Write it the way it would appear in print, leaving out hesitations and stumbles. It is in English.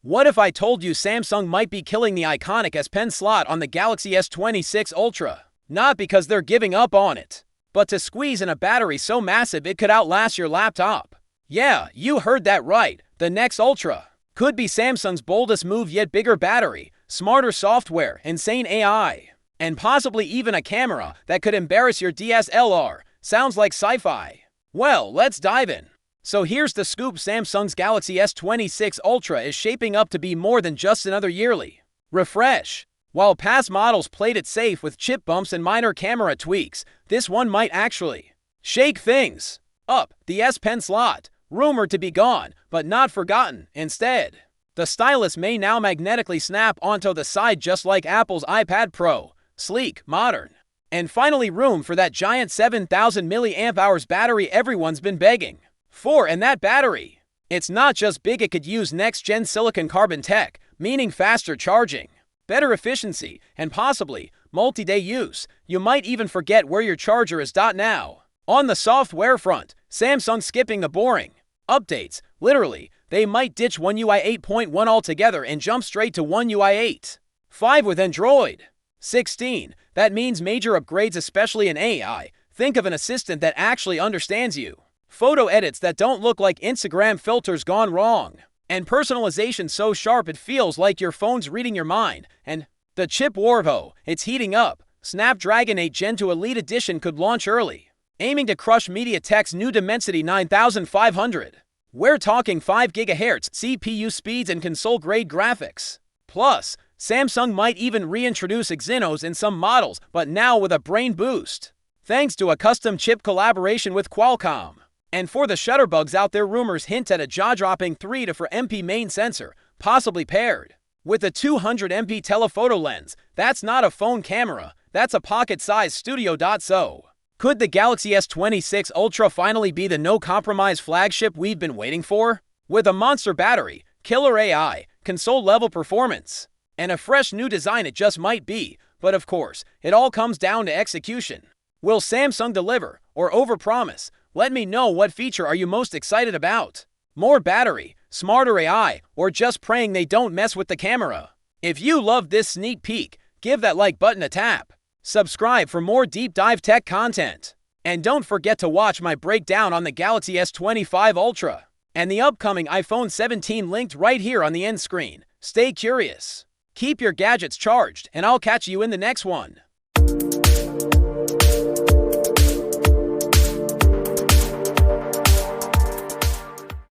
What if I told you Samsung might be killing the iconic S Pen slot on the Galaxy S26 Ultra? Not because they're giving up on it, but to squeeze in a battery so massive it could outlast your laptop. Yeah, you heard that right. The next Ultra could be Samsung's boldest move, yet bigger battery, smarter software, insane AI, and possibly even a camera that could embarrass your DSLR. Sounds like sci-fi. Well, let's dive in. So here's the scoop: Samsung's Galaxy S26 Ultra is shaping up to be more than just another yearly refresh. While past models played it safe with chip bumps and minor camera tweaks, this one might actually shake things up. The S Pen slot, rumored to be gone, but not forgotten. Instead, the stylus may now magnetically snap onto the side just like Apple's iPad Pro. Sleek, modern, and finally room for that giant 7,000 mAh battery everyone's been begging for. And that battery, it's not just big, it could use next-gen silicon carbon tech, meaning faster charging, better efficiency, and possibly multi-day use. You might even forget where your charger is. Now, on the software front, Samsung skipping the boring updates. Literally, they might ditch One UI 8.1 altogether and jump straight to One UI 8.5 with Android 16. That means major upgrades, especially in AI. Think of an assistant that actually understands you, photo edits that don't look like Instagram filters gone wrong, and personalization so sharp it feels like your phone's reading your mind. And the chip war, though, it's heating up. Snapdragon 8 Gen 2 Elite Edition could launch early, aiming to crush MediaTek's new Dimensity 9500. We're talking 5 GHz CPU speeds and console-grade graphics. Plus, Samsung might even reintroduce Exynos in some models, but now with a brain boost, thanks to a custom chip collaboration with Qualcomm. And for the shutterbugs out there, rumors hint at a jaw-dropping 3 to 4 MP main sensor, possibly paired with a 200 MP telephoto lens. That's not a phone camera, that's a pocket-sized studio. So, could the Galaxy S26 Ultra finally be the no-compromise flagship we've been waiting for? With a monster battery, killer AI, console-level performance, and a fresh new design, it just might be. But of course, it all comes down to execution. Will Samsung deliver or overpromise? Let me know, what feature are you most excited about? More battery, smarter AI, or just praying they don't mess with the camera? If you loved this sneak peek, give that like button a tap. Subscribe for more deep dive tech content. And don't forget to watch my breakdown on the Galaxy S25 Ultra and the upcoming iPhone 17 linked right here on the end screen. Stay curious, keep your gadgets charged, and I'll catch you in the next one.